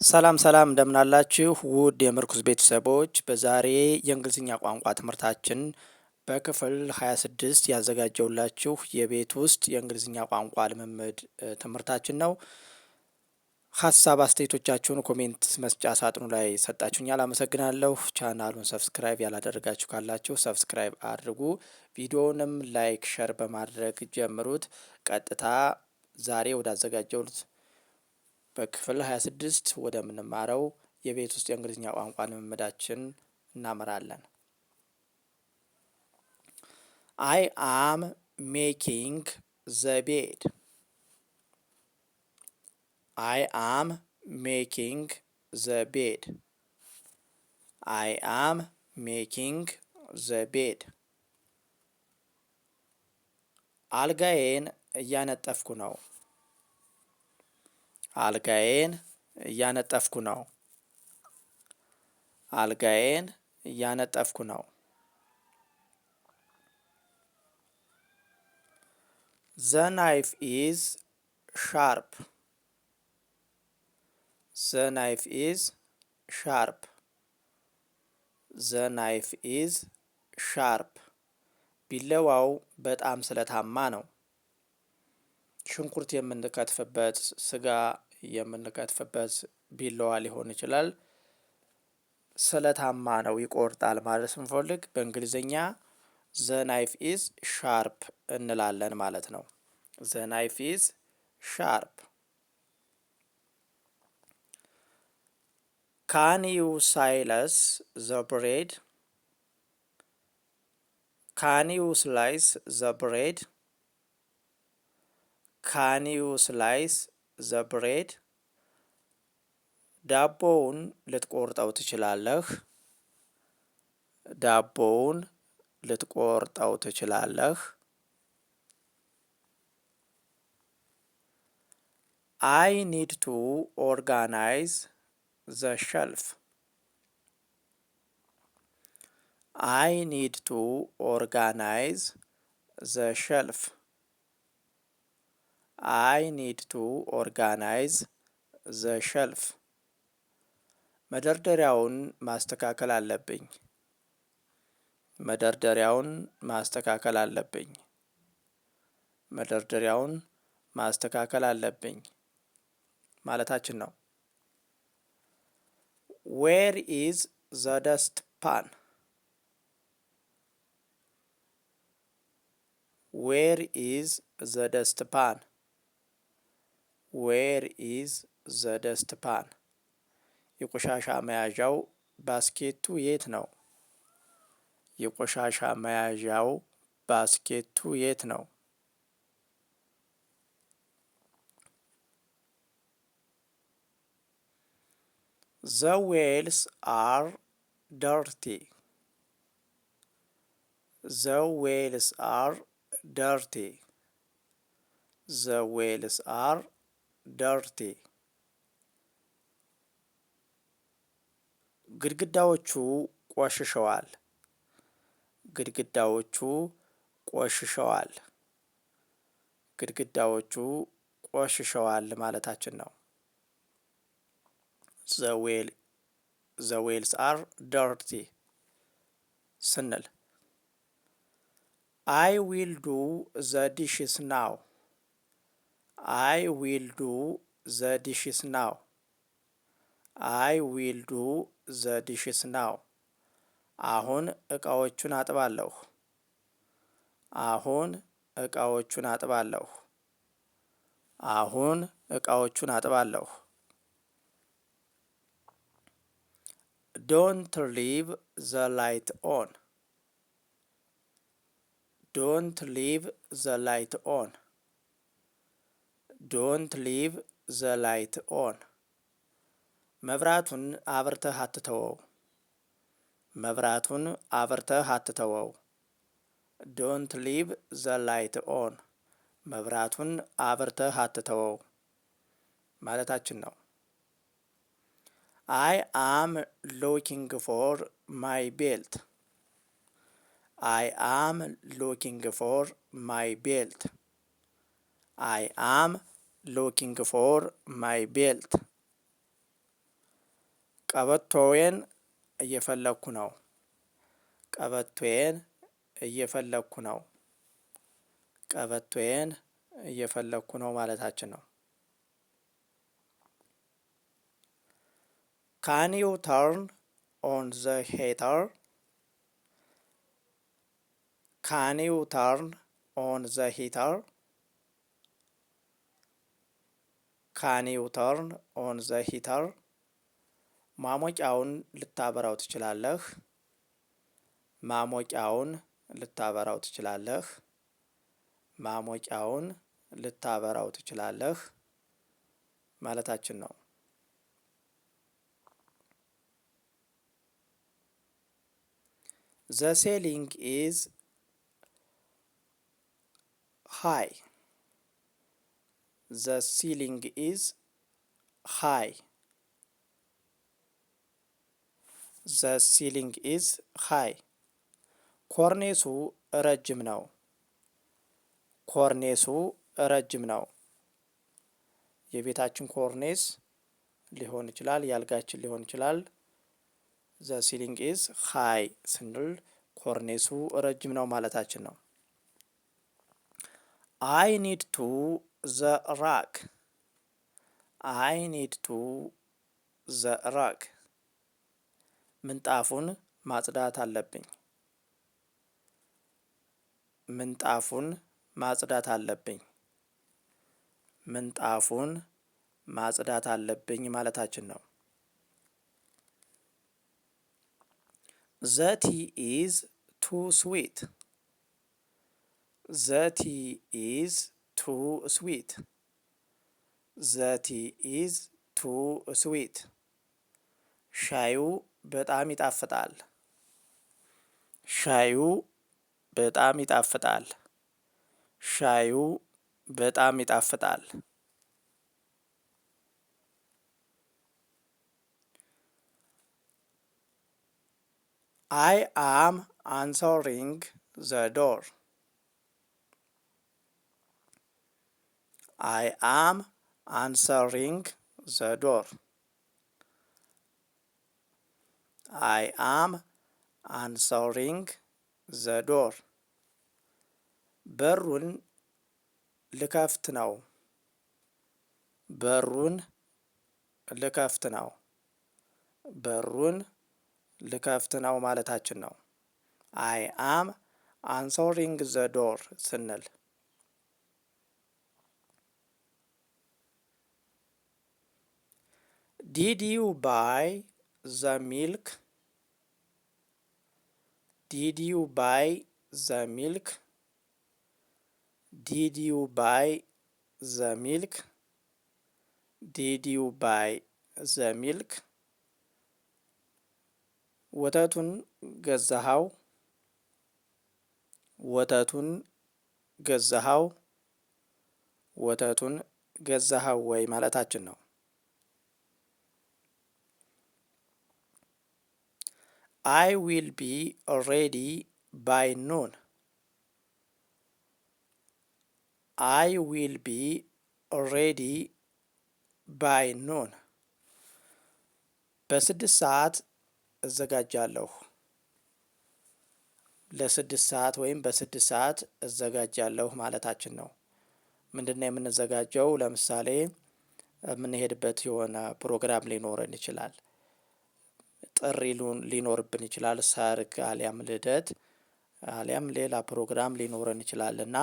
ሰላም ሰላም እንደምን አላችሁ ውድ የምርኩዝ ቤተሰቦች፣ በዛሬ የእንግሊዝኛ ቋንቋ ትምህርታችን በክፍል 26 ያዘጋጀውላችሁ የቤት ውስጥ የእንግሊዝኛ ቋንቋ ልምምድ ትምህርታችን ነው። ሀሳብ አስተያየቶቻችሁን ኮሜንት መስጫ ሳጥኑ ላይ ሰጣችሁኛል፣ አመሰግናለሁ። ቻናሉን ሰብስክራይብ ያላደረጋችሁ ካላችሁ ሰብስክራይብ አድርጉ። ቪዲዮውንም ላይክ፣ ሸር በማድረግ ጀምሩት። ቀጥታ ዛሬ ወዳዘጋጀውት በክፍል 26 ወደምንማረው የቤት ውስጥ የእንግሊዝኛ ቋንቋ ልምምዳችን እናመራለን። አይ አም ሜኪንግ ዘ ቤድ። አይ አም ሜኪንግ ዘ ቤድ። አይ አም ሜኪንግ ዘ ቤድ። አልጋዬን እያነጠፍኩ ነው። አልጋዬን እያነጠፍኩ ነው። አልጋዬን እያነጠፍኩ ነው። ዘ ናይፍ ኢዝ ሻርፕ። ዘ ናይፍ ኢዝ ሻርፕ። ዘ ናይፍ ኢዝ ሻርፕ። ቢላዋው በጣም ስለታማ ነው። ሽንኩርት የምንከትፍበት፣ ስጋ የምንከትፍበት ቢላዋ ሊሆን ይችላል። ስለታማ ነው፣ ይቆርጣል ማለት ስንፈልግ በእንግሊዝኛ ዘ ናይፍ ኢዝ ሻርፕ እንላለን ማለት ነው። ዘ ናይፍ ኢዝ ሻርፕ። ካን ዩ ሳይለስ ዘ ብሬድ? ካን ዩ ስላይስ ዘ ብሬድ? ካን ዩ ስላይስ ዘ ብሬድ? ዳቦውን ልትቆርጠው ትችላለህ? ዳቦውን ልትቆርጠው ትችላለህ? አይ ኒድ ቱ ኦርጋናይዝ ዘ ሸልፍ። አይ ኒድ ቱ ኦርጋናይዝ ዘ ሸልፍ። አይ ኒድ ቱ ኦርጋናይዝ ዘ ሸልፍ። መደርደሪያውን ማስተካከል አለብኝ። መደርደሪያውን ማስተካከል አለብኝ። መደርደሪያውን ማስተካከል አለብኝ ማለታችን ነው። ዌር ኢዝ ዘ ደስት ፓን? ዌር ኢዝ ዘ ደስት ፓን? ዌር ኢዝ ዘ ደስት ፓን? የቆሻሻ መያዣው ባስኬቱ የት ነው? የቆሻሻ መያዣው ባስኬቱ የት ነው? ዘ ዌልስ አር ደርቲ። ዘ ዌልስ አር ደርቲ። ዘ ዌልስ አር ደርቲ። ግድግዳዎቹ ቆሽሸዋል። ግድግዳዎቹ ቆሽሸዋል። ግድግዳዎቹ ቆሽሸዋል ማለታችን ነው። ዘ ዌልስ አር ደርቲ ስንል አይ ዊል ዱ ዘ ዲሽስ ናው። አይ ዊል ዱ ዘ ዲሽስ ናው። አይ ዊል ዱ ዘ ዲሽስ ናው። አሁን እቃዎቹን አጥባለሁ። አሁን እቃዎቹን አጥባለሁ። አሁን እቃዎቹን አጥባለሁ። ዶንት ሊቭ ዘ ላይት ኦን። ዶንት ሊቭ ዘ ላይት ኦን። ዶንት ሊቭ ዘ ላይት ኦን። መብራቱን አብርተህ አትተወው። መብራቱን አብርተህ አትተወው። ዶንት ሊቭ ዘ ላይት ኦን። መብራቱን አብርተህ አትተወው ማለታችን ነው። አይ አም ሎኪንግ ፎር ማይ ቤልት። አይ አም ሎኪንግ ፎር ማይ ቤልት። አይ አም ሎኪንግ ፎር ማይ ቤልት። ቀበቶዬን እየፈለኩ ነው። ቀበቶዬን እየፈለኩ ነው። ቀበቶዬን እየፈለኩ ነው ማለታችን ነው። ካን ዩ ተርን ኦን ዘ ሂተር? ካን ዩ ተርን ኦን ዘ ሂተር? ካን ዩ ተርን ኦን ዘ ሂተር? ማሞቂያውን ልታበራው ትችላለህ? ማሞቂያውን ልታበራው ትችላለህ? ማሞቂያውን ልታበራው ትችላለህ ማለታችን ነው። The ceiling is high. The ceiling is high. The ceiling is high. ኮርኔሱ ረጅም ነው። ኮርኔሱ ረጅም ነው። የቤታችን ኮርኔስ ሊሆን ይችላል፣ የአልጋችን ሊሆን ይችላል። ዘ ሲሊንግ ኢዝ ሃይ ስንል ኮርኔሱ ረጅም ነው ማለታችን ነው። አይ ኒድ ቱ ዘ ራክ። አይ ኒድ ቱ ዘ ራክ። ምንጣፉን ማጽዳት አለብኝ። ምንጣፉን ማጽዳት አለብኝ። ምንጣፉን ማጽዳት አለብኝ ማለታችን ነው። ዘ ቲ ኢዝ ቱ ስዊት። ዘ ቲ ኢዝ ቱ ስዊት። ዘ ቲ ኢዝ ቱ ስዊት። ሻዩ በጣም ይጣፍጣል። ሻዩ በጣም ይጣፍጣል። ሻዩ በጣም ይጣፍጣል። I am answering the door. I am answering the door. I am answering the door. በሩን ልከፍት ነው። በሩን ልከፍት ነው። በሩን ልከፍት ነው ማለታችን ነው። አይ አም አንሶሪንግ ዘ ዶር ስንል ዲድ ዩ ባይ ዘ ሚልክ? ዲድ ዩ ባይ ዘ ሚልክ? ዲድ ዩ ባይ ዘ ሚልክ? ዲድ ዩ ባይ ዘ ሚልክ? ወተቱን ገዛኸው? ወተቱን ገዛኸው? ወተቱን ገዛኸው ወይ ማለታችን ነው። I will be ready by noon. I will be ready by noon. በስድስት ሰዓት እዘጋጃለሁ። ለስድስት ሰዓት ወይም በስድስት ሰዓት እዘጋጃለሁ ማለታችን ነው። ምንድነው የምንዘጋጀው? ለምሳሌ የምንሄድበት የሆነ ፕሮግራም ሊኖረን ይችላል። ጥሪ ሊኖርብን ይችላል። ሰርግ አሊያም ልደት አሊያም ሌላ ፕሮግራም ሊኖረን ይችላል እና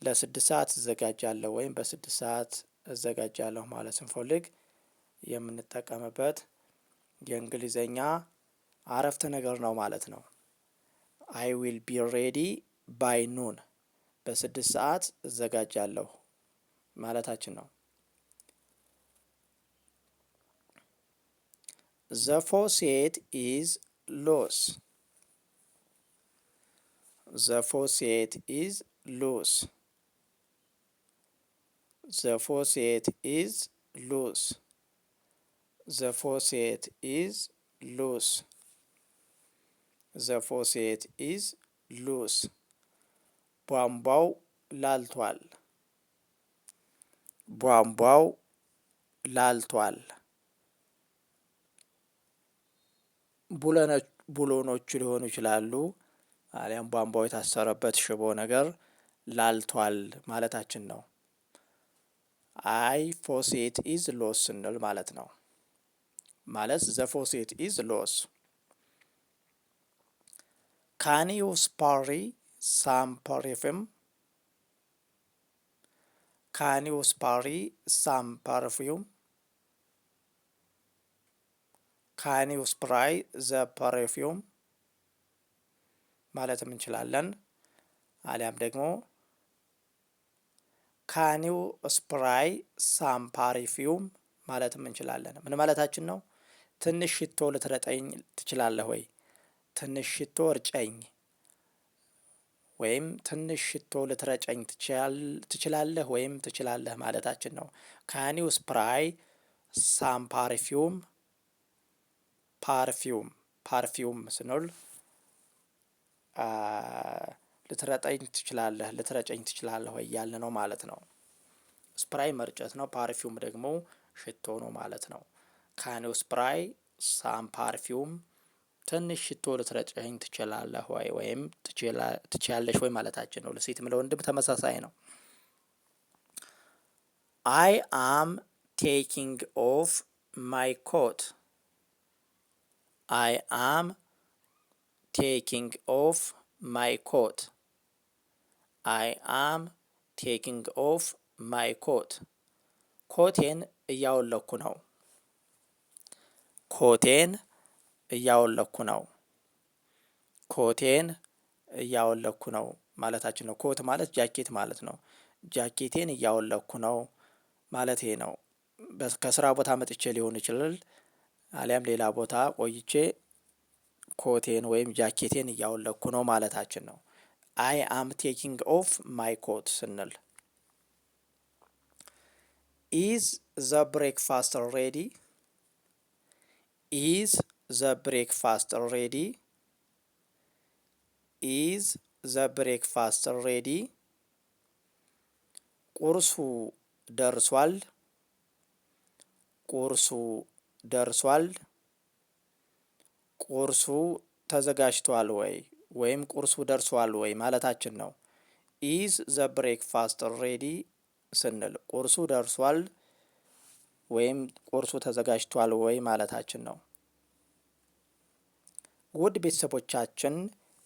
ለስድስት ሰዓት እዘጋጃለሁ ወይም በስድስት ሰዓት እዘጋጃለሁ ማለት ስንፈልግ የምንጠቀምበት የእንግሊዘኛ አረፍተ ነገር ነው ማለት ነው። አይ ዊል ቢ ሬዲ ባይ ኑን፣ በስድስት ሰዓት እዘጋጃለሁ ማለታችን ነው። The faucet is loose. The faucet is loose. The faucet is loose. The faucet is loose. The faucet is loose. ቧንቧው ላልቷል። ቧንቧው ላልቷል። ቡሎኖቹ ሊሆኑ ይችላሉ። አሊያም ቧንቧው የታሰረበት ሽቦ ነገር ላልቷል ማለታችን ነው። አይ ፎሴት ኢዝ ሎስ ስንል ማለት ነው። ማለት ዘ ፎሴት ኢዝ ሎስ። ካን ዩ ስፓሪ ሳም ፐርፊውም? ካን ዩ ስፓሪ ሳም ፐርፊውም? ካን ዩ ስፕራይ ዘ ፐርፊውም ማለትም እንችላለን። አሊያም ደግሞ ካን ዩ ስፕራይ ሳም ፐርፊውም ማለትም እንችላለን። ምን ማለታችን ነው? ትንሽ ሽቶ ልትረጠኝ ትችላለህ ወይ? ትንሽ ሽቶ እርጨኝ፣ ወይም ትንሽ ሽቶ ልትረጨኝ ትችላለህ ወይም ትችላለህ ማለታችን ነው። ካን ዩ ስፕራይ ሳም ፐርፊውም? ፓርፊውም ስንል ልትረጨኝ ትችላለህ ወይ እያልን ነው ማለት ነው። ስፕራይ መርጨት ነው። ፓርፊውም ደግሞ ሽቶ ነው ማለት ነው። ካን ዩ ስፕራይ ሳም ፓርፊውም? ትንሽ ሽቶ ልትረጨኝ ትችላለህ ወይ ወይም ትችያለሽ ወይ ማለታችን ነው። ለሴትም ለወንድም ተመሳሳይ ነው። አይ አም ቴኪንግ ኦፍ ማይ ኮት። አይ አም ቴኪንግ ኦፍ ማይ ኮት። አይ አም ቴኪንግ ኦፍ ማይ ኮት። ኮቴን እያወለኩ ነው። ኮቴን እያወለኩ ነው። ኮቴን እያወለኩ ነው ማለታችን ነው። ኮት ማለት ጃኬት ማለት ነው። ጃኬቴን እያወለኩ ነው ማለት ይሄ ነው። ከስራ ቦታ መጥቼ ሊሆን ይችላል፣ አሊያም ሌላ ቦታ ቆይቼ ኮቴን ወይም ጃኬቴን እያወለኩ ነው ማለታችን ነው። አይ አም ቴኪንግ ኦፍ ማይ ኮት ስንል። ኢዝ ዘ ብሬክፋስት ሬዲ? ኢዝ ዘ ብሬክፋስት ሬዲ? ኢዝ ዘ ብሬክፋስት ሬዲ? ቁርሱ ደርሷል። ቁርሱ ደርሷል። ቁርሱ ተዘጋጅቷል ወይ ወይም ቁርሱ ደርሷል ወይ ማለታችን ነው። ኢዝ ዘ ብሬክፋስት ሬዲ ስንል ቁርሱ ደርሷል ወይም ቁርሱ ተዘጋጅቷል ወይ ማለታችን ነው። ውድ ቤተሰቦቻችን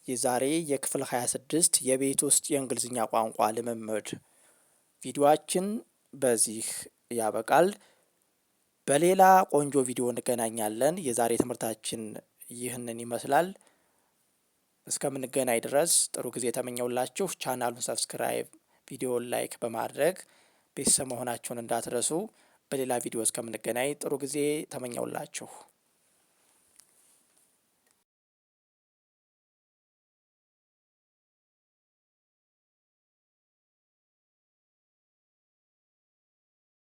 የዛሬ የክፍል 26 የቤት ውስጥ የእንግሊዝኛ ቋንቋ ልምምድ ቪዲዮአችን በዚህ ያበቃል። በሌላ ቆንጆ ቪዲዮ እንገናኛለን። የዛሬ ትምህርታችን ይህንን ይመስላል። እስከምንገናኝ ድረስ ጥሩ ጊዜ ተመኘውላችሁ። ቻናሉን ሰብስክራይብ፣ ቪዲዮውን ላይክ በማድረግ ቤተሰብ መሆናችሁን እንዳትረሱ። በሌላ ቪዲዮ እስከምንገናኝ ጥሩ ጊዜ ተመኘውላችሁ።